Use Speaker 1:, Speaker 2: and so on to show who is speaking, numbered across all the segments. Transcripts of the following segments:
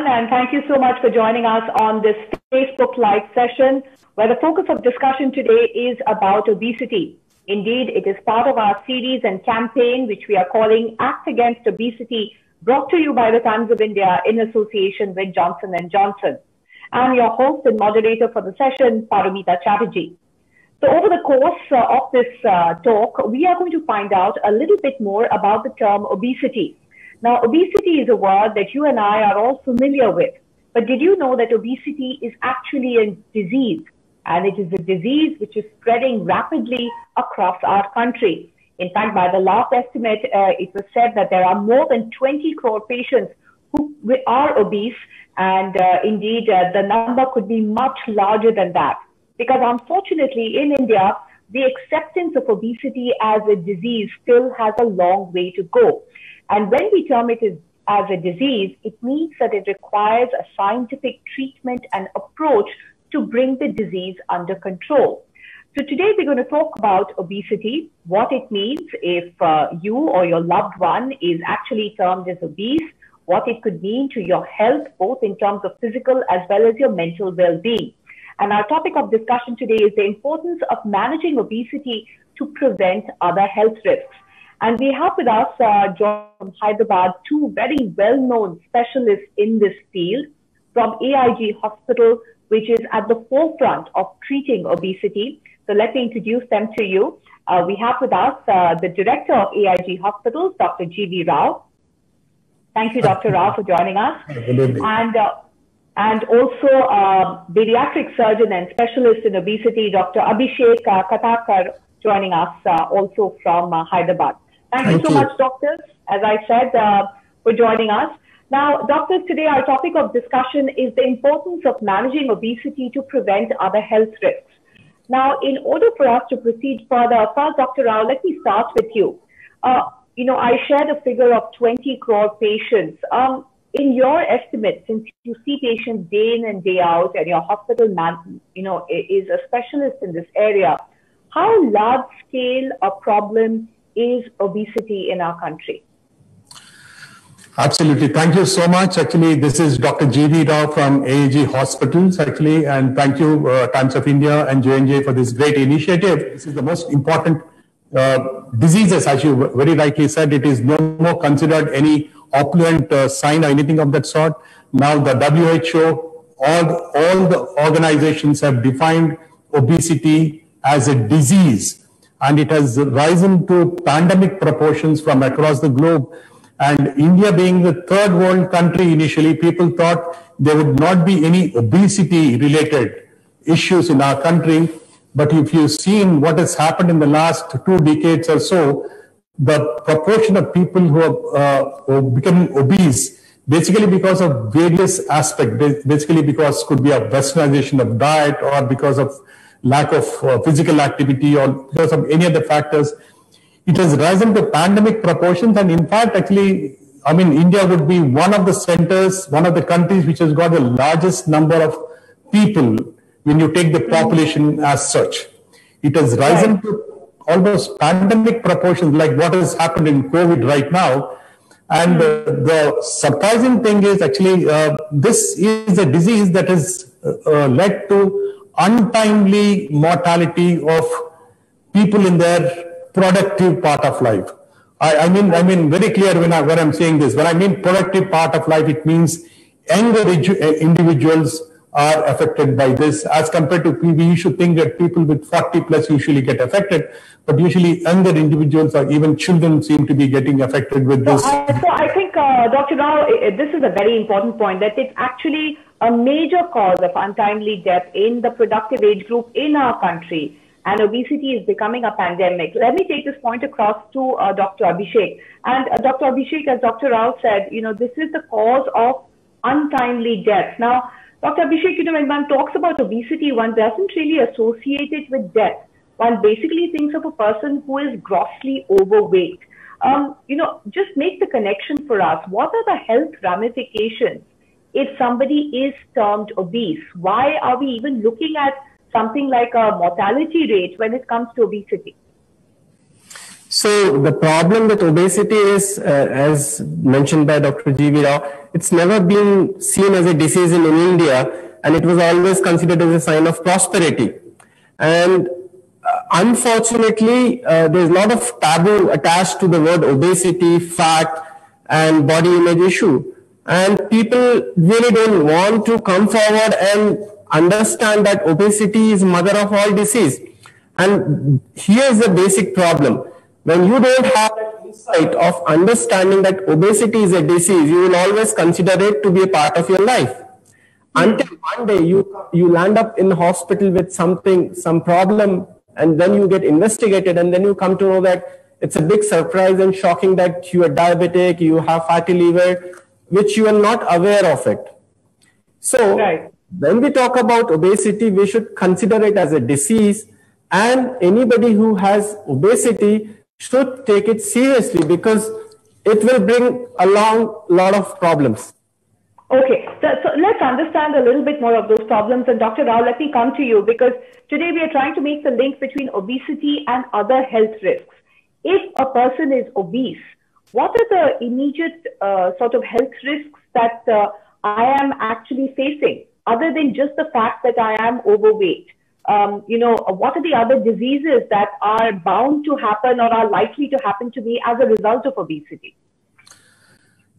Speaker 1: everyone, and thank you so much for joining us on this Facebook Live session, where the focus of discussion today is about obesity. Indeed, it is part of our series and campaign, which we are calling Act Against Obesity, brought to you by the Times of India in association with Johnson & Johnson. I'm your host and moderator for the session, Paramita Chatterjee. So over the course of this talk, we are going to find out a little bit more about the term obesity. Now, obesity is a word that you and I are all familiar with. But did you know that obesity is actually a disease? And it is a disease which is spreading rapidly across our country. In fact, by the last estimate, it was said that there are more than 20 crore patients who are obese. And indeed, the number could be much larger than that. Because unfortunately, in India, the acceptance of obesity as a disease still has a long way to go. And when we term it as a disease, it means that it requires a scientific treatment and approach to bring the disease under control. So today we're going to talk about obesity, what it means if you or your loved one is actually termed as obese, what it could mean to your health, both in terms of physical as well as your mental well-being. And our topic of discussion today is the importance of managing obesity to prevent other health risks. And we have with us, John from Hyderabad, two very well-known specialists in this field from AIG Hospital, which is at the forefront of treating obesity. So let me introduce them to you. We have with us the director of AIG Hospitals, Dr. G.V. Rao. Thank you, Dr. Rao, for joining us. And also pediatric surgeon and specialist in obesity, Dr. Abhishek Kathakar, joining us also from Hyderabad. Thank you so much, doctors, as I said, for joining us. Now, doctors, today our topic of discussion is the importance of managing obesity to prevent other health risks. Now, in order for us to proceed further, first, Dr. Rao, let me start with you. I shared a figure of 20 crore patients. In your estimate, since you see patients day in and day out, and your hospital is a specialist in this area, how large scale a problem is obesity in our country?
Speaker 2: Absolutely. Thank you so much. Actually, this is Dr. G.V. Rao from AIG Hospitals, actually, and thank you, Times of India and J&J for this great initiative. This is the most important diseases, as you very rightly said. It is no more considered any opulent sign or anything of that sort. Now the WHO, all the organizations have defined obesity as a disease, and it has risen to pandemic proportions from across the globe. And India being the third world country, initially people thought there would not be any obesity related issues in our country. But if you've seen what has happened in the last 2 decades or so, the proportion of people who have become obese, basically because of various aspects, basically because could be a westernization of diet or because of lack of physical activity or because of any other factors, it has risen to pandemic proportions. And in fact, actually, India would be one of the centers, one of the countries which has got the largest number of people when you take the population as such. It has risen to almost pandemic proportions, like what has happened in COVID right now. And the surprising thing is actually this is a disease that has led to untimely mortality of people in their productive part of life. I mean very clear when I'm saying this. When I mean productive part of life, it means younger individuals are affected by this, as compared to we should think that people with 40 plus usually get affected, but usually younger individuals or even children seem to be getting affected with this.
Speaker 1: So I think, Dr. Rao, this is a very important point, that it's actually a major cause of untimely death in the productive age group in our country, and obesity is becoming a pandemic. Let me take this point across to Dr. Abhishek. And Dr. Abhishek, as Dr. Rao said, this is the cause of untimely death. Now, Dr. Abhishek, when one talks about obesity, one doesn't really associate it with death. One basically thinks of a person who is grossly overweight. Just make the connection for us. What are the health ramifications if somebody is termed obese? Why are we even looking at something like a mortality rate when it comes to obesity?
Speaker 3: So the problem with obesity is, as mentioned by Dr. G.V. Rao, it's never been seen as a disease in India, and it was always considered as a sign of prosperity. And unfortunately, there's a lot of taboo attached to the word obesity, fat, and body image issue. And people really don't want to come forward and understand that obesity is mother of all disease. And here's the basic problem. When you don't have that insight of understanding that obesity is a disease, you will always consider it to be a part of your life. Until one day you land up in the hospital with some problem, and then you get investigated, and then you come to know that it's a big surprise and shocking that you are diabetic, you have fatty liver, which you are not aware of it. So when we talk about obesity, we should consider it as a disease, and anybody who has obesity should take it seriously because it will bring along a lot of problems.
Speaker 1: Okay, so let's understand a little bit more of those problems. And Dr. Rao, let me come to you, because today we are trying to make the link between obesity and other health risks. If a person is obese, what are the immediate sort of health risks that I am actually facing, other than just the fact that I am overweight? What are the other diseases that are bound to happen or are likely to happen to me as a result of obesity?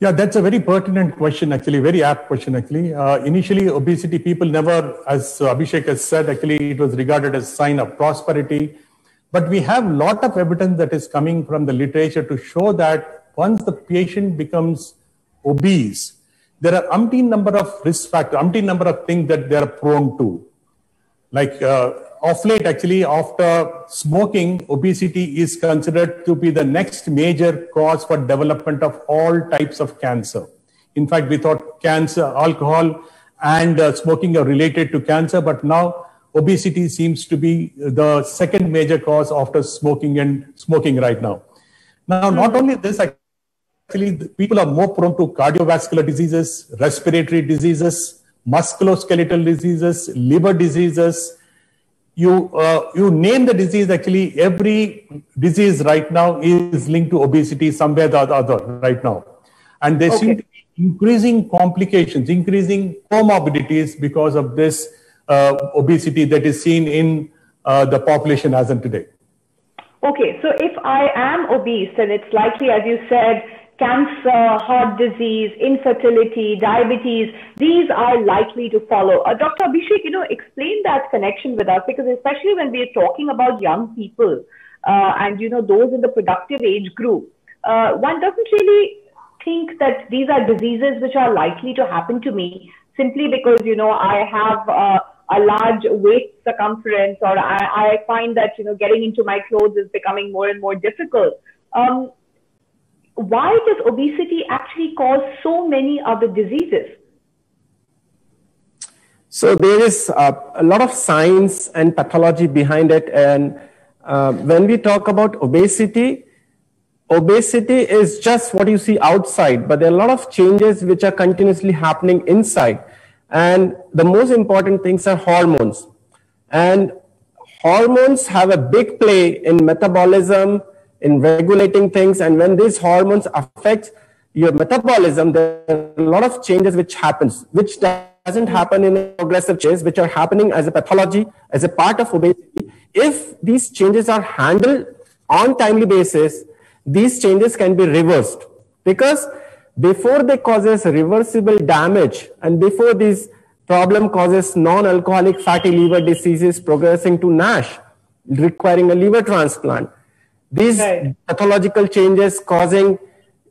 Speaker 2: Yeah, that's a very pertinent question, actually, very apt question, actually. Initially, obesity, people never, as Abhishek has said, actually, it was regarded as a sign of prosperity. But we have a lot of evidence that is coming from the literature to show that once the patient becomes obese, there are umpteen number of risk factors, umpteen number of things that they are prone to. Like of late, actually, after smoking, obesity is considered to be the next major cause for development of all types of cancer. In fact, we thought cancer, alcohol, and smoking are related to cancer, but now obesity seems to be the second major cause after smoking right now. Now, not only this, actually, people are more prone to cardiovascular diseases, respiratory diseases, musculoskeletal diseases, liver diseases. You name the disease, actually, every disease right now is linked to obesity somewhere or the other right now. And there seem to be increasing complications, increasing comorbidities because of this obesity that is seen in the population as of today.
Speaker 1: Okay, so if I am obese, then it's likely, as you said, cancer, heart disease, infertility, diabetes, these are likely to follow. Dr. Abhishek, explain that connection with us, because especially when we are talking about young people and, those in the productive age group, one doesn't really think that these are diseases which are likely to happen to me simply because, I have a large waist circumference, or I find that, getting into my clothes is becoming more and more difficult. Why does obesity actually cause so many other diseases?
Speaker 3: So there is a lot of science and pathology behind it. And when we talk about obesity is just what you see outside, but there are a lot of changes which are continuously happening inside. And the most important things are hormones. And hormones have a big play in metabolism, in regulating things, and when these hormones affect your metabolism, there are a lot of changes which happens, which doesn't happen in a progressive change, which are happening as a pathology, as a part of obesity. If these changes are handled on timely basis, these changes can be reversed, because before they causes reversible damage and before this problem causes non-alcoholic fatty liver diseases progressing to NASH, requiring a liver transplant, these pathological changes causing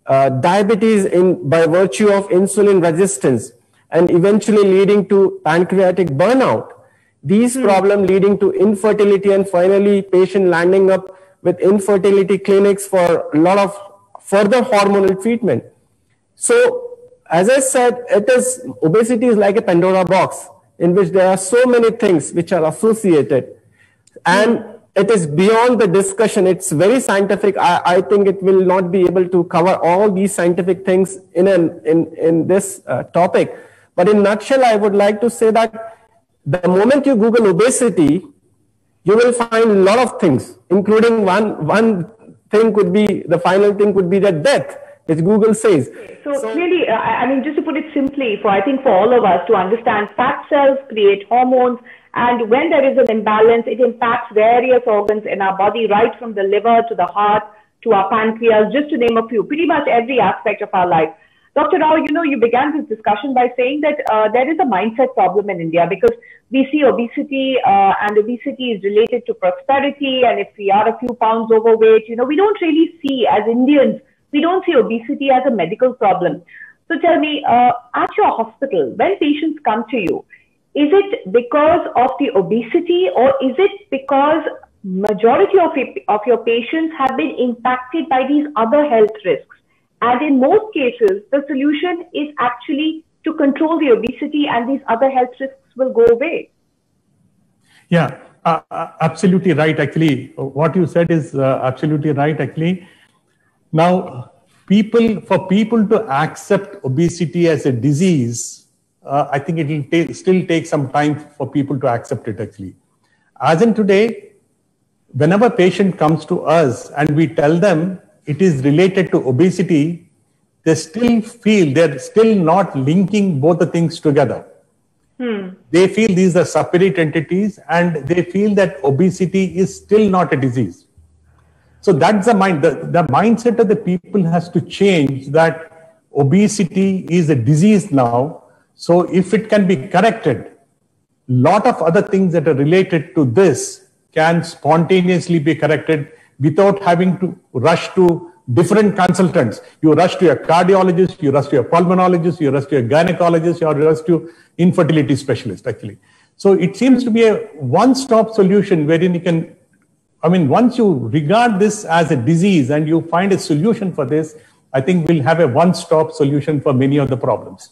Speaker 3: diabetes by virtue of insulin resistance and eventually leading to pancreatic burnout. These problems leading to infertility, and finally patient landing up with infertility clinics for a lot of further hormonal treatment. So as I said, obesity is like a Pandora box in which there are so many things which are associated, and it is beyond the discussion. It's very scientific. I think it will not be able to cover all these scientific things in this topic. But in a nutshell, I would like to say that the moment you Google obesity, you will find a lot of things, including one thing could be, the final thing could be that death, which Google says.
Speaker 1: So clearly, I mean, just to put it simply, I think for all of us to understand, fat cells create hormones, and when there is an imbalance, it impacts various organs in our body, right from the liver to the heart to our pancreas, just to name a few, pretty much every aspect of our life. Dr. Rao, you know, you began this discussion by saying that there is a mindset problem in India because we see obesity and obesity is related to prosperity. And if we are a few pounds overweight, you know, we don't really see, as Indians, we don't see obesity as a medical problem. So tell me, at your hospital, when patients come to you, is it because of the obesity or is it because majority of your patients have been impacted by these other health risks? And in most cases, the solution is actually to control the obesity and these other health risks will go away.
Speaker 2: Yeah, absolutely right. Actually, what you said is absolutely right. Actually, now for people to accept obesity as a disease, I think it will still take some time for people to accept it. Actually, as in today, whenever a patient comes to us and we tell them it is related to obesity, they still feel they're still not linking both the things together. They feel these are separate entities and they feel that obesity is still not a disease. So that's the mindset of the people has to change, that obesity is a disease now. So if it can be corrected, lot of other things that are related to this can spontaneously be corrected without having to rush to different consultants. You rush to a cardiologist, you rush to a pulmonologist, you rush to a gynecologist, you rush to infertility specialist, actually. So it seems to be a one-stop solution wherein you can, I mean, once you regard this as a disease and you find a solution for this, I think we'll have a one-stop solution for many of the problems.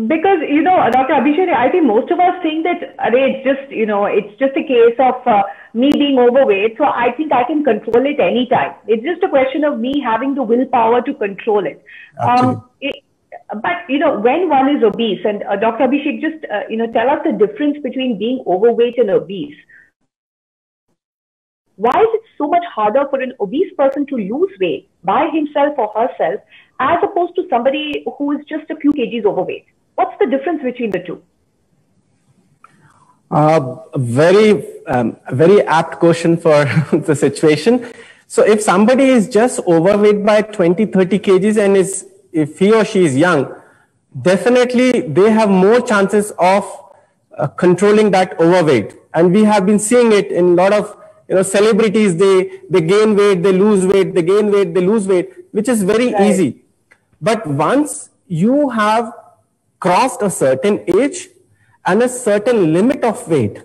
Speaker 1: Because, you know, Dr. Abhishek, I think most of us think that it's just, you know, it's just a case of me being overweight. So I think I can control it anytime. It's just a question of me having the willpower to control it. But, you know, when one is obese, and Dr. Abhishek, just, you know, tell us the difference between being overweight and obese. Why is it so much harder for an obese person to lose weight by himself or herself as opposed to somebody who is just a few kgs overweight? What's the difference between the two?
Speaker 3: Very apt question for the situation. So if somebody is just overweight by 20, 30 kgs and if he or she is young, definitely they have more chances of controlling that overweight. And we have been seeing it in a lot of, you know, celebrities. They gain weight, they lose weight, they gain weight, they lose weight, which is very easy. But once you have crossed a certain age and a certain limit of weight,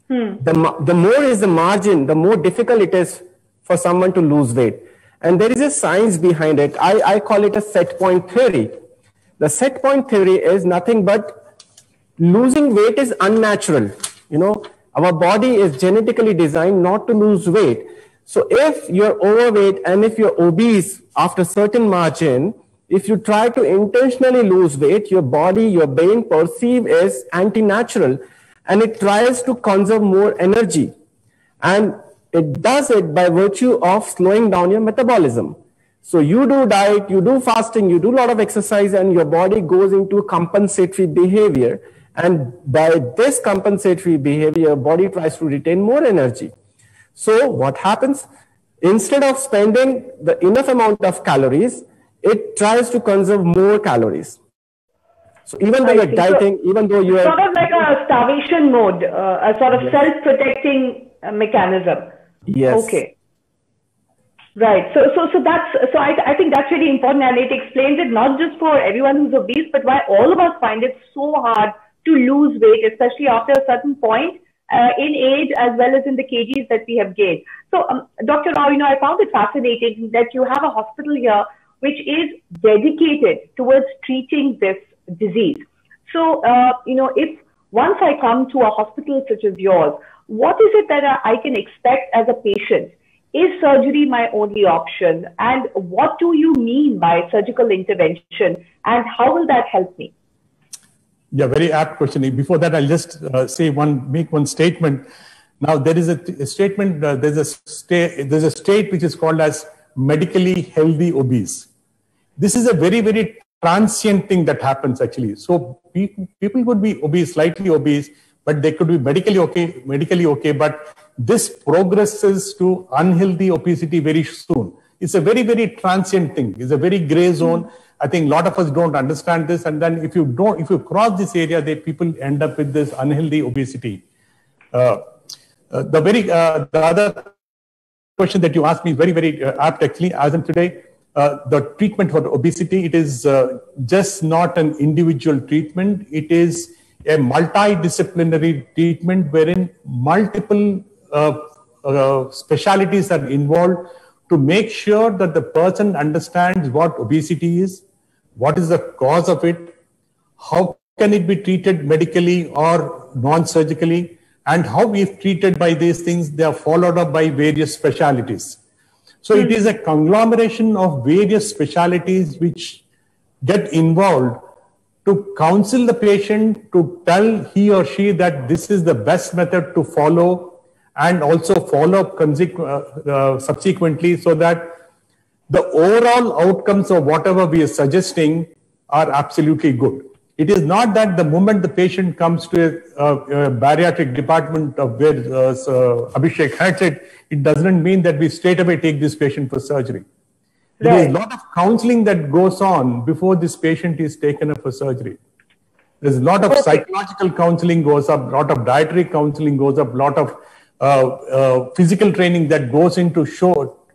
Speaker 3: the more is the margin, the more difficult it is for someone to lose weight. And there is a science behind it. I call it a set point theory. The set point theory is nothing but losing weight is unnatural. You know, our body is genetically designed not to lose weight. So if you're overweight and if you're obese after a certain margin, if you try to intentionally lose weight, your body, your brain perceive as anti-natural and it tries to conserve more energy. And it does it by virtue of slowing down your metabolism. So you do diet, you do fasting, you do a lot of exercise and your body goes into compensatory behavior. And by this compensatory behavior, your body tries to retain more energy. So what happens? Instead of spending the enough amount of calories, it tries to conserve more calories. So even though you're dieting, even though you are...
Speaker 1: Sort of like a starvation mode, a sort of self-protecting mechanism.
Speaker 3: Yes.
Speaker 1: Okay. Right. So I think that's really important, and it explains it not just for everyone who's obese, but why all of us find it so hard to lose weight, especially after a certain point in age as well as in the kgs that we have gained. So, Dr. Rao, you know, I found it fascinating that you have a hospital here which is dedicated towards treating this disease. So, you know, if once I come to a hospital such as yours, what is it that I can expect as a patient? Is surgery my only option? And what do you mean by surgical intervention? And how will that help me?
Speaker 2: Yeah, very apt question. Before that, I'll just make one statement. Now, there is a statement. There's a state which is called as medically healthy obese. This is a very, very transient thing that happens actually. So people could be obese, slightly obese, but they could be medically okay, but this progresses to unhealthy obesity very soon. It's a very, very transient thing. It's a very gray zone. I think a lot of us don't understand this. And then if you cross this area, people end up with this unhealthy obesity. The other question that you asked me is very, very apt actually. As in today, the treatment for obesity, it is just not an individual treatment. It is a multidisciplinary treatment wherein multiple specialties are involved to make sure that the person understands what obesity is, what is the cause of it, how can it be treated medically or non-surgically, and how if treated by these things, they are followed up by various specialties. So it is a conglomeration of various specialties which get involved to counsel the patient, to tell he or she that this is the best method to follow, and also follow up subsequently, so that the overall outcomes of whatever we are suggesting are absolutely good. It is not that the moment the patient comes to a bariatric department of where Abhishek had said, it doesn't mean that we straight away take this patient for surgery. There is a lot of counseling that goes on before this patient is taken up for surgery. There's a lot of psychological counseling goes up, a lot of dietary counseling goes up, a lot of physical training that goes into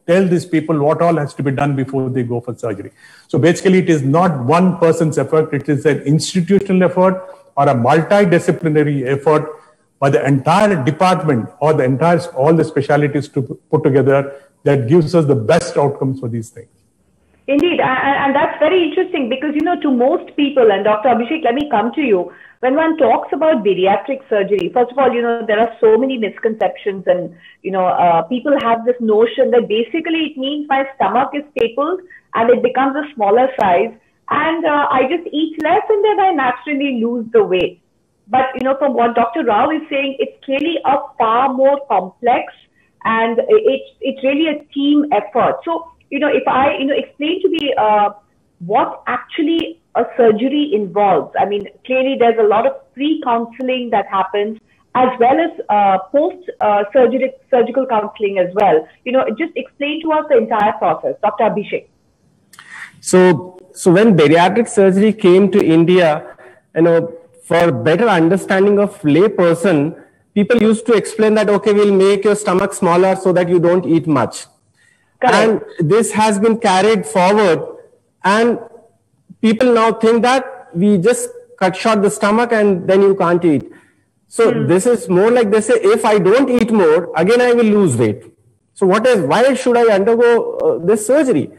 Speaker 2: tell these people what all has to be done before they go for surgery. So basically, it is not one person's effort. It is an institutional effort or a multidisciplinary effort by the entire department or all the specialties to put together that gives us the best outcomes for these things.
Speaker 1: Indeed, and that's very interesting because, to most people, and Dr. Abhishek, let me come to you. When one talks about bariatric surgery, first of all, there are so many misconceptions and, people have this notion that basically it means my stomach is stapled and it becomes a smaller size and I just eat less and then I naturally lose the weight. But, from what Dr. Rao is saying, it's clearly a far more complex and it's really a team effort. So, if I, explain to me what actually a surgery involves. I mean, clearly there's a lot of pre-counseling that happens as well as post-surgical counseling as well. Just explain to us the entire process, Dr. Abhishek.
Speaker 3: So when bariatric surgery came to India, for better understanding of layperson, people used to explain that, okay, we'll make your stomach smaller so that you don't eat much. Correct. And this has been carried forward, and people now think that we just cut short the stomach and then you can't eat. So this is more like they say, if I don't eat more, again I will lose weight. So why should I undergo this surgery?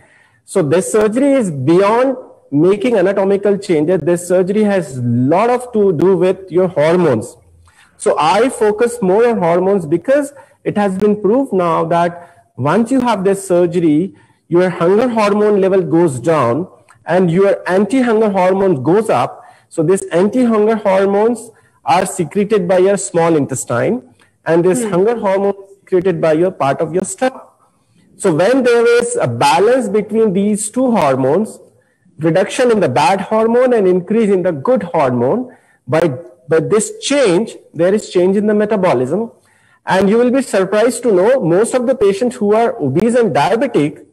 Speaker 3: So this surgery is beyond making anatomical changes. This surgery has a lot to do with your hormones. So I focus more on hormones because it has been proved now that once you have this surgery, your hunger hormone level goes down and your anti-hunger hormone goes up. So these anti-hunger hormones are secreted by your small intestine and this hunger hormone is secreted by your part of your stomach. So when there is a balance between these two hormones, reduction in the bad hormone and increase in the good hormone, by this change, there is change in the metabolism. And you will be surprised to know most of the patients who are obese and diabetic,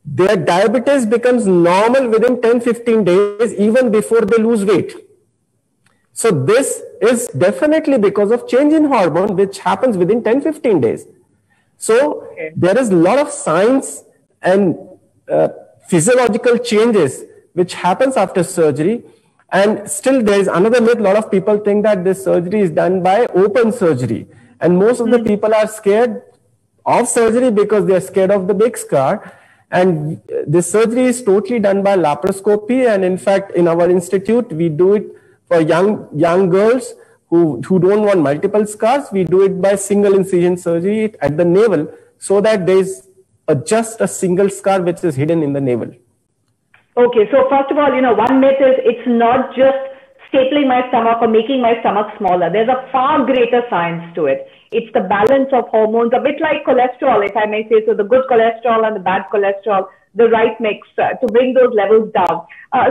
Speaker 3: their diabetes becomes normal within 10-15 days, even before they lose weight. So this is definitely because of change in hormone, which happens within 10-15 days. So there is a lot of science and physiological changes which happens after surgery. And still there is another myth. A lot of people think that this surgery is done by open surgery. And most of the people are scared of surgery because they are scared of the big scar. And this surgery is totally done by laparoscopy. And in fact, in our institute, we do it for young girls who don't want multiple scars. We do it by single incision surgery at the navel so that there is just a single scar which is hidden in the navel.
Speaker 1: Okay, so first of all, one myth is it's not just stapling my stomach or making my stomach smaller. There's a far greater science to it. It's the balance of hormones, a bit like cholesterol, if I may say so, the good cholesterol and the bad cholesterol, the right mix to bring those levels down.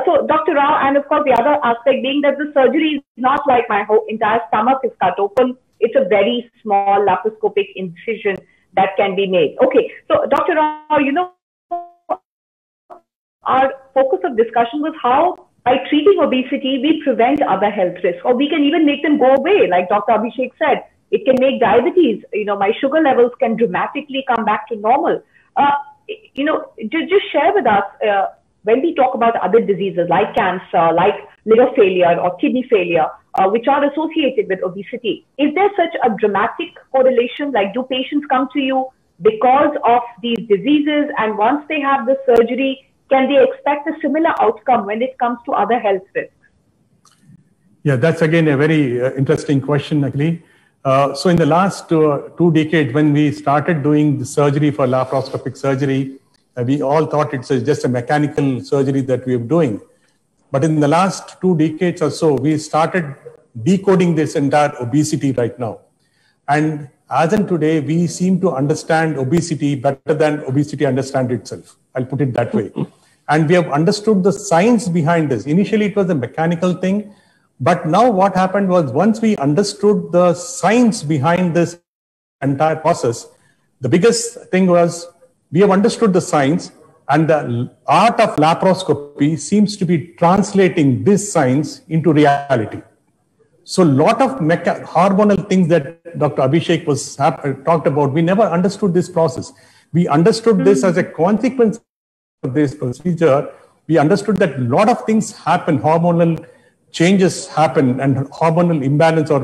Speaker 1: So Dr. Rao, and of course the other aspect being that the surgery is not like my whole entire stomach is cut open. It's a very small laparoscopic incision that can be made. Okay, so Dr. Rao, you know, our focus of discussion was how by treating obesity, we prevent other health risks, or we can even make them go away. Like Dr. Abhishek said, it can make diabetes, you know, my sugar levels can dramatically come back to normal. You know, just share with us, when we talk about other diseases like cancer, like liver failure or kidney failure, which are associated with obesity, is there such a dramatic correlation? Like, do patients come to you because of these diseases, and once they have the surgery, can they expect a similar outcome when it comes to other health risks?
Speaker 2: Yeah, that's again a very interesting question, actually. So in the last 2 decades, when we started doing the surgery for laparoscopic surgery, we all thought it's just a mechanical surgery that we are doing. But in the last 2 decades or so, we started decoding this entire obesity right now. And as in today, we seem to understand obesity better than obesity understands itself. I'll put it that way. And we have understood the science behind this. Initially, it was a mechanical thing. But now what happened was, once we understood the science behind this entire process, the biggest thing was we have understood the science, and the art of laparoscopy seems to be translating this science into reality. So a lot of hormonal things that Dr. Abhishek was talked about, we never understood this process. We understood this as a consequence of this procedure. We understood that a lot of things happen, hormonal changes happen, and hormonal imbalance or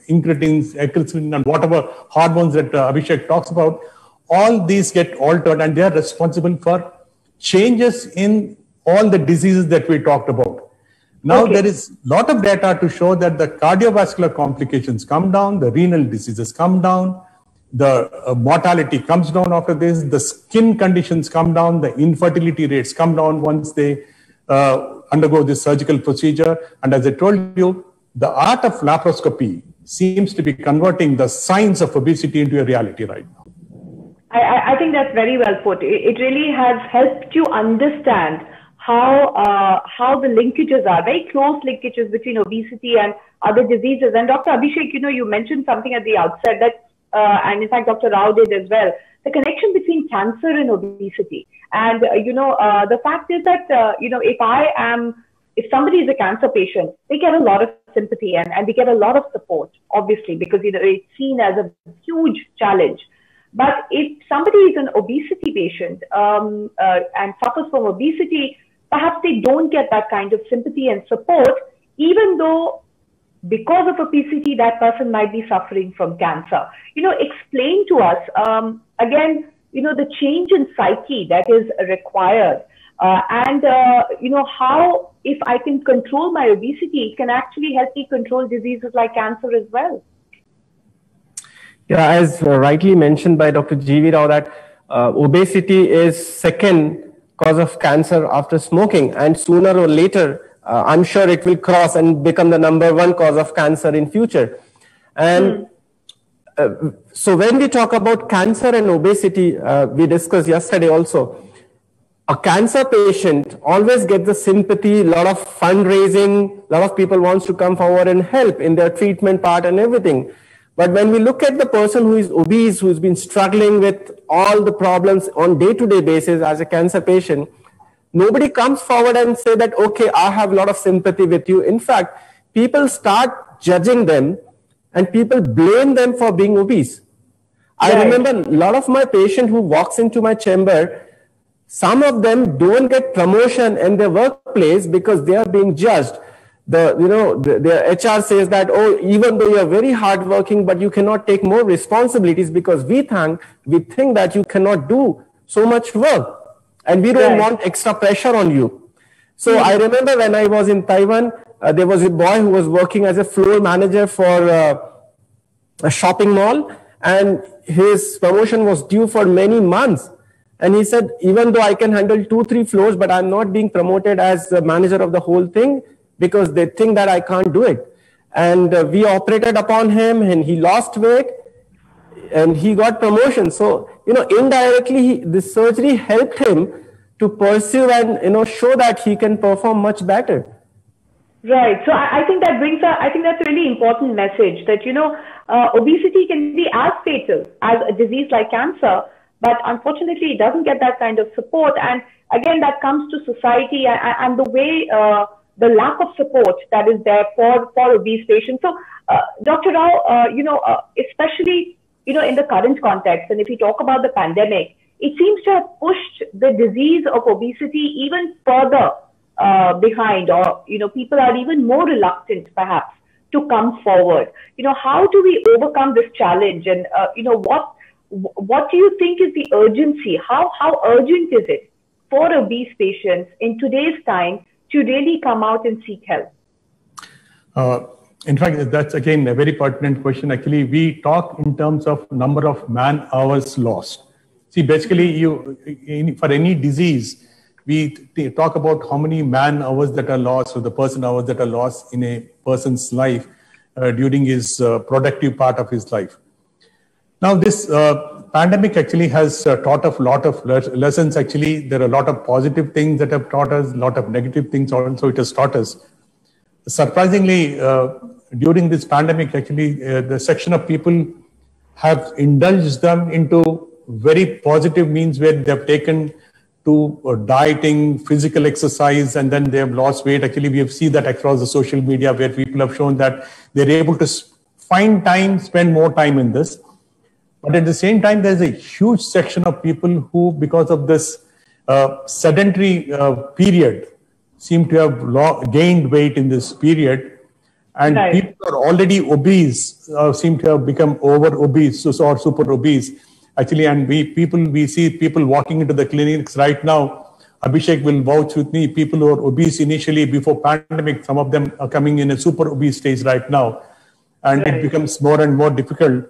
Speaker 2: incretins, eccritin, and whatever hormones that Abhishek talks about, all these get altered, and they are responsible for changes in all the diseases that we talked about. Now, there is a lot of data to show that the cardiovascular complications come down, the renal diseases come down, the mortality comes down after this, the skin conditions come down, the infertility rates come down once they undergo this surgical procedure. And as I told you, the art of laparoscopy seems to be converting the science of obesity into a reality right now.
Speaker 1: I think that's very well put. It really has helped you understand how the linkages are, very close linkages between obesity and other diseases. And Dr. Abhishek, you know, you mentioned something at the outset that, and in fact, Dr. Rao did as well, the connection between cancer and obesity. And, the fact is that, if somebody is a cancer patient, they get a lot of sympathy and they get a lot of support, obviously, because, it's seen as a huge challenge. But if somebody is an obesity patient and suffers from obesity, perhaps they don't get that kind of sympathy and support, even though because of obesity, that person might be suffering from cancer. Explain to us, again, the change in psyche that is required and how, if I can control my obesity, it can actually help me control diseases like cancer as well.
Speaker 3: Yeah, as rightly mentioned by Dr. G.V. Rao, that obesity is second cause of cancer after smoking, and sooner or later, I'm sure it will cross and become the #1 cause of cancer in future. And so when we talk about cancer and obesity, we discussed yesterday also, a cancer patient always gets the sympathy, a lot of fundraising, a lot of people wants to come forward and help in their treatment part and everything. But when we look at the person who is obese, who's been struggling with all the problems on day-to-day basis as a cancer patient, nobody comes forward and say that, okay, I have a lot of sympathy with you. In fact, people start judging them and people blame them for being obese. I remember a lot of my patients who walks into my chamber, some of them don't get promotion in their workplace because they are being judged. The HR says that, oh, even though you're very hardworking, but you cannot take more responsibilities because we think that you cannot do so much work and we don't want extra pressure on you. So I remember when I was in Taiwan, there was a boy who was working as a floor manager for a shopping mall, and his promotion was due for many months. And he said, even though I can handle 2-3 floors, but I'm not being promoted as the manager of the whole thing, because they think that I can't do it. And we operated upon him and he lost weight. and he got promotion. So, indirectly, this surgery helped him to pursue and, show that he can perform much better.
Speaker 1: Right. So I think that brings I think that's a really important message that, obesity can be as fatal as a disease like cancer, but unfortunately it doesn't get that kind of support. And again, that comes to society and the way, the lack of support that is there for obese patients. So, Dr. Rao, especially, in the current context, and if we talk about the pandemic, it seems to have pushed the disease of obesity even further behind, or people are even more reluctant perhaps to come forward. How do we overcome this challenge, and what do you think is the urgency? How urgent is it for obese patients in today's time to really come out and seek help?
Speaker 2: In fact, that's again a very pertinent question. Actually, we talk in terms of number of man hours lost. See, basically, for any disease, we talk about how many man hours that are lost, or the person hours that are lost in a person's life during his productive part of his life. Now, this pandemic actually has taught us a lot of lessons. Actually, there are a lot of positive things that have taught us, a lot of negative things also it has taught us. Surprisingly, during this pandemic, actually, the section of people have indulged them into very positive means where they have taken to dieting, physical exercise, and then they have lost weight. Actually, we have seen that across the social media where people have shown that they're able to find time, spend more time in this. But at the same time, there's a huge section of people who, because of this sedentary period, seem to have gained weight in this period. And right. People who are already obese seem to have become over obese or super obese. Actually, and we see people walking into the clinics right now. Abhishek will vouch with me. People who are obese initially before pandemic, some of them are coming in a super obese stage right now. And right. It becomes more and more difficult.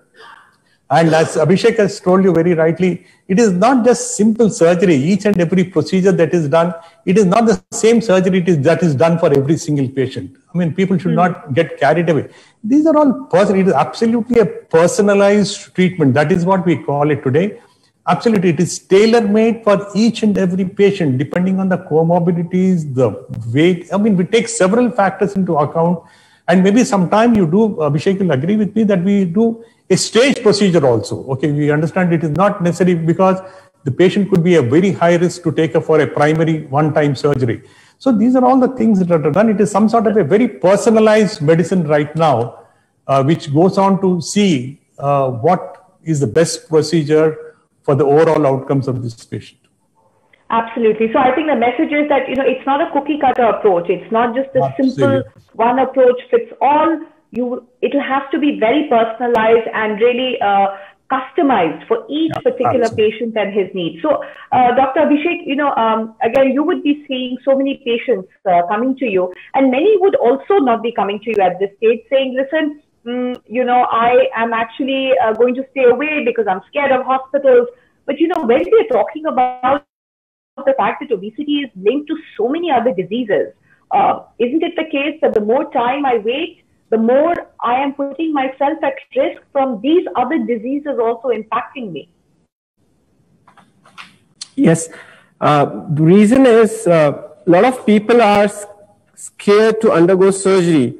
Speaker 2: And as Abhishek has told you very rightly, it is not just simple surgery. Each and every procedure that is done, it is not the same surgery that is done for every single patient. I mean, people should not get carried away. These are all personal. It is absolutely a personalized treatment. That is what we call it today. Absolutely. It is tailor-made for each and every patient, depending on the comorbidities, the weight. I mean, we take several factors into account. And maybe sometime you do, Abhishek will agree with me, that we do a stage procedure also. Okay, we understand it is not necessary because the patient could be a very high risk to take up for a primary one-time surgery. So these are all the things that are done. It is some sort of a very personalized medicine right now, which goes on to see what is the best procedure for the overall outcomes of this patient.
Speaker 1: Absolutely. So I think the message is that, it's not a cookie cutter approach. It's not just a simple one approach fits all. It'll have to be very personalized and really customized for each particular patient and his needs. So, Dr. Abhishek, again, you would be seeing so many patients coming to you, and many would also not be coming to you at this stage saying, listen, I am actually going to stay away because I'm scared of hospitals. But, when we're talking about the fact that obesity is linked to so many other diseases, isn't it the case that the more time I wait, the more I am putting myself at risk from these other diseases also impacting me?
Speaker 3: Yes. The reason is a lot of people are scared to undergo surgery.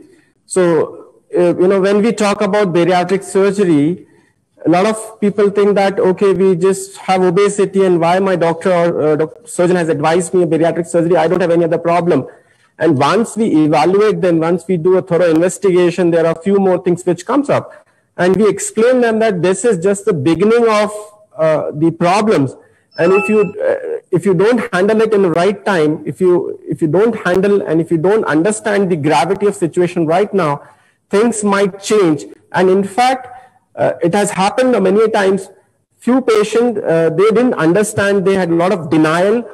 Speaker 3: So, when we talk about bariatric surgery, a lot of people think that, okay, we just have obesity and why my doctor or surgeon has advised me bariatric surgery, I don't have any other problem. And once we evaluate them, once we do a thorough investigation, there are a few more things which comes up. And we explain them that this is just the beginning of the problems. And if you don't handle it in the right time, if you don't handle and if you don't understand the gravity of situation right now, things might change. And in fact, it has happened many times. Few patients, they didn't understand. They had a lot of denial.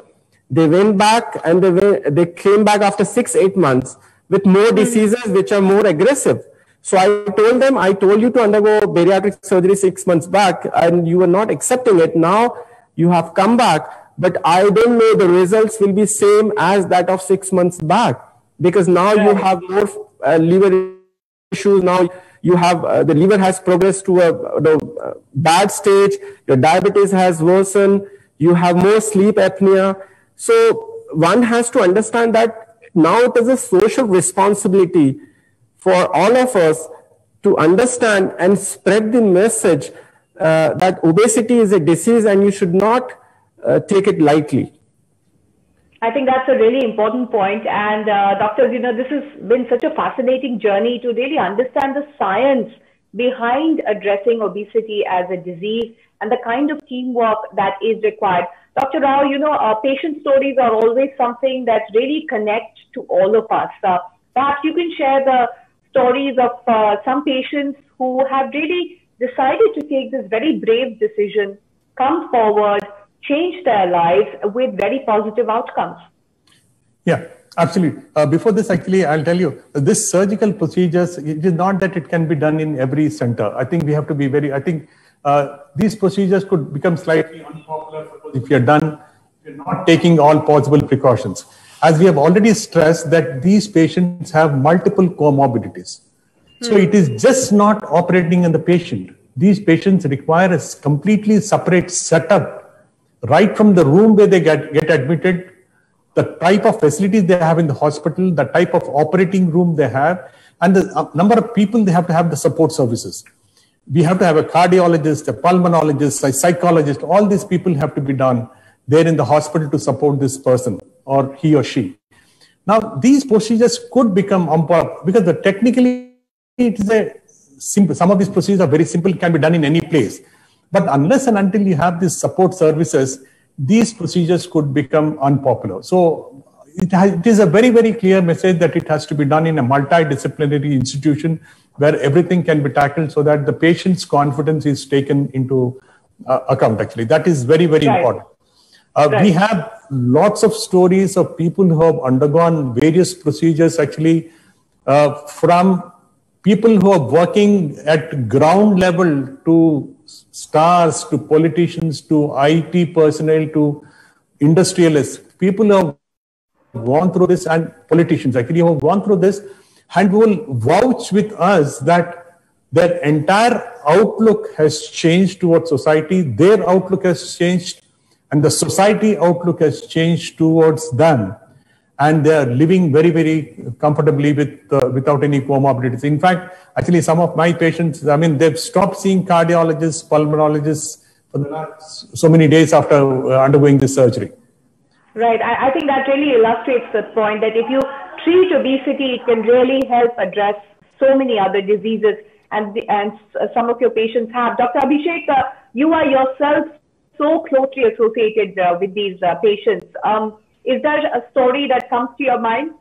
Speaker 3: They went back and they came back after 6-8 months with more diseases which are more aggressive. So I told them, I told you to undergo bariatric surgery 6 months back and you were not accepting it. Now you have come back, but I don't know the results will be same as that of 6 months back, because now you have more liver issues. Now you have the liver has progressed to a bad stage, your diabetes has worsened, you have more sleep apnea. So one has to understand that now it is a social responsibility for all of us to understand and spread the message that obesity is a disease and you should not take it lightly.
Speaker 1: I think that's a really important point. And doctors, this has been such a fascinating journey to really understand the science behind addressing obesity as a disease and the kind of teamwork that is required. Dr. Rao, patient stories are always something that really connect to all of us. Perhaps you can share the stories of some patients who have really decided to take this very brave decision, come forward, change their lives with very positive outcomes.
Speaker 2: Yeah, absolutely. Before this, actually, I'll tell you, this surgical procedures, it is not that it can be done in every center. I think we have to be these procedures could become slightly unpopular if you're not taking all possible precautions. As we have already stressed that these patients have multiple comorbidities. So it is just not operating on the patient. These patients require a completely separate setup right from the room where they get admitted, the type of facilities they have in the hospital, the type of operating room they have, and the number of people they have to have the support services. We have to have a cardiologist, a pulmonologist, a psychologist. All these people have to be done there in the hospital to support this person or he or she. Now, these procedures could become unpopular because technically it is a simple. Some of these procedures are very simple, can be done in any place. But unless and until you have these support services, these procedures could become unpopular. So it is a very, very clear message that it has to be done in a multidisciplinary institution where everything can be tackled so that the patient's confidence is taken into account, actually. That is very, very important. We have lots of stories of people who have undergone various procedures, actually, from people who are working at ground level to stars, to politicians, to IT personnel, to industrialists. People who have gone through this, and politicians actually who have gone through this, and will vouch with us that their entire outlook has changed towards society, their outlook has changed, and the society outlook has changed towards them. And they are living very, very comfortably without any comorbidities. In fact, actually, some of my patients, they've stopped seeing cardiologists, pulmonologists for the last so many days after undergoing this surgery.
Speaker 1: Right. I think that really illustrates the point that if you treat obesity, it can really help address so many other diseases, and some of your patients have. Dr. Abhishek, you are yourself so closely associated with these patients. Is there a story that comes to your mind?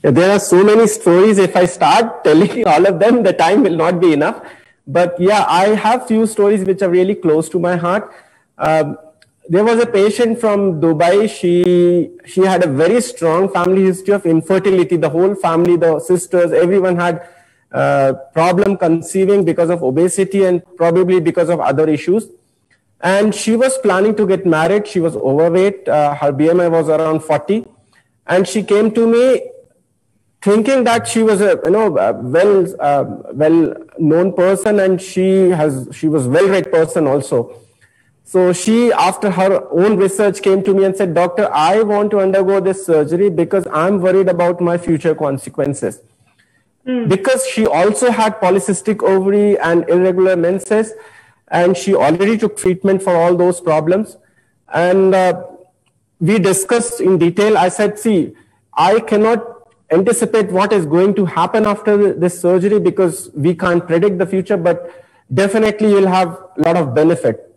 Speaker 3: Yeah, there are so many stories. If I start telling all of them, the time will not be enough. But yeah, I have few stories which are really close to my heart. There was a patient from Dubai. She had a very strong family history of infertility. The whole family, the sisters, everyone had problem conceiving because of obesity and probably because of other issues. And she was planning to get married. She was overweight. Her BMI was around 40. And she came to me thinking that she was a well-known person, and she was well-read person also. So she, after her own research, came to me and said, "Doctor, I want to undergo this surgery because I'm worried about my future consequences." Because she also had polycystic ovary and irregular menses, and she already took treatment for all those problems. And we discussed in detail. I said, see, I cannot anticipate what is going to happen after this surgery because we can't predict the future, but definitely you'll have a lot of benefit.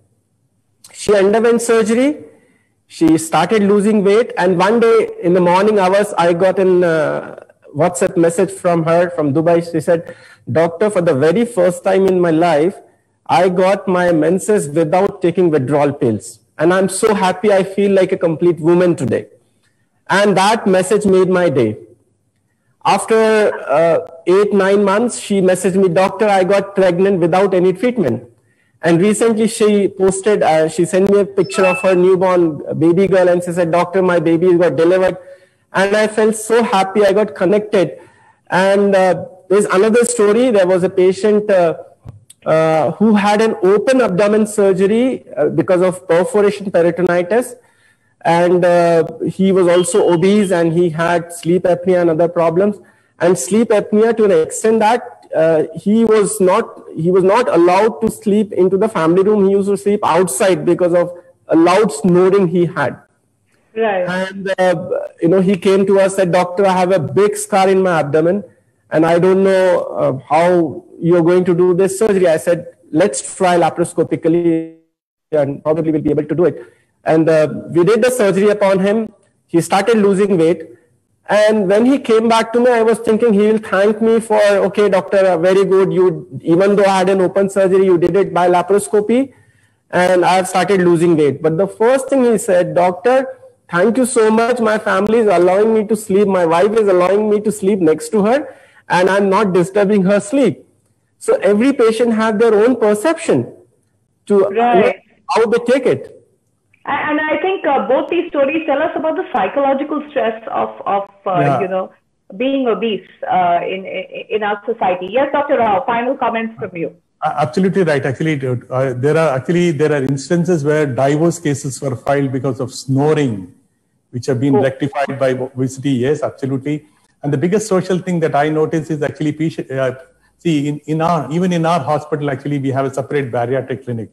Speaker 3: She underwent surgery. She started losing weight. And one day in the morning hours, I got a WhatsApp message from her from Dubai. She said, "Doctor, for the very first time in my life, I got my menses without taking withdrawal pills. And I'm so happy. I feel like a complete woman today." And that message made my day. After 8-9 months, she messaged me, "Doctor, I got pregnant without any treatment." And recently she posted, she sent me a picture of her newborn baby girl, and she said, "Doctor, my baby got delivered." And I felt so happy. I got connected. And there's another story. There was a patient who had an open abdomen surgery because of perforation peritonitis. And he was also obese and he had sleep apnea and other problems. And sleep apnea to an extent that he was not allowed to sleep into the family room. He used to sleep outside because of a loud snoring he had.
Speaker 1: Right.
Speaker 3: And he came to us and said, "Doctor, I have a big scar in my abdomen and I don't know how you're going to do this surgery." I said, "Let's try laparoscopically and probably we'll be able to do it." And we did the surgery upon him. He started losing weight. And when he came back to me, I was thinking he will thank me for, "Okay, doctor, very good. Even though I had an open surgery, you did it by laparoscopy. And I've started losing weight." But the first thing he said, "Doctor, thank you so much. My family is allowing me to sleep. My wife is allowing me to sleep next to her. And I'm not disturbing her sleep." So every patient has their own perception to how they take it.
Speaker 1: And I think both these stories tell us about the psychological stress of being obese in our society. Yes, Dr. Rao, final comments from you.
Speaker 2: Absolutely right. Actually, there are instances where divorce cases were filed because of snoring, which have been rectified by obesity. Yes, absolutely. And the biggest social thing that I notice is actually, even in our hospital, actually, we have a separate bariatric clinic.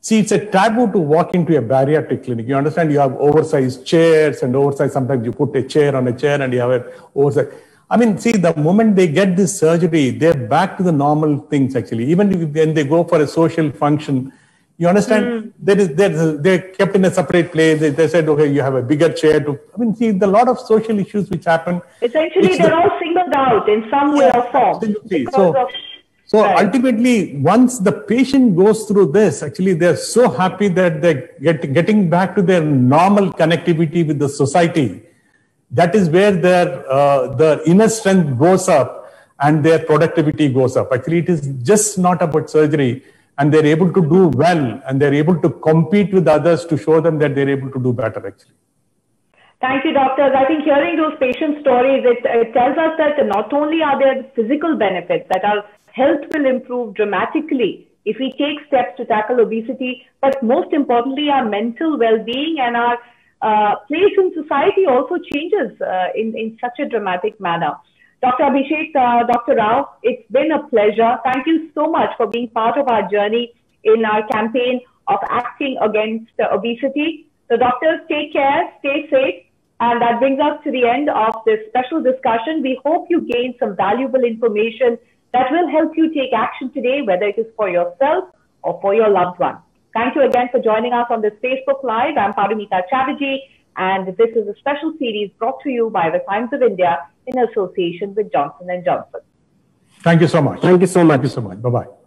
Speaker 2: See, it's a taboo to walk into a bariatric clinic. You understand, you have oversized chairs and sometimes you put a chair on a chair and you have an oversized. I mean, see, the moment they get this surgery, they're back to the normal things, actually. Even when they go for a social function, you understand, they're kept in a separate place. They said, "Okay, you have a bigger chair to." I mean, see, a lot of social issues which happen.
Speaker 1: Essentially, they're all singled out in some way or form.
Speaker 2: Absolutely. So ultimately, once the patient goes through this, actually, they're so happy that they're getting back to their normal connectivity with the society. That is where their inner strength goes up and their productivity goes up. Actually, it is just not about surgery, and they're able to do well, and they're able to compete with others to show them that they're able to do better, actually.
Speaker 1: Thank you, doctors. I think hearing those patient stories, it tells us that not only are there physical benefits, that our health will improve dramatically if we take steps to tackle obesity, but most importantly, our mental well-being and our place in society also changes in such a dramatic manner. Dr. Abhishek, Dr. Rao, it's been a pleasure. Thank you so much for being part of our journey in our campaign of acting against obesity. So doctors, take care, stay safe. And that brings us to the end of this special discussion. We hope you gained some valuable information that will help you take action today, whether it is for yourself or for your loved one. Thank you again for joining us on this Facebook Live. I'm Paramita Chatterjee, and this is a special series brought to you by the Times of India in association with Johnson & Johnson.
Speaker 2: Thank you so much.
Speaker 3: Thank you so much.
Speaker 2: Thank you so much. Bye-bye.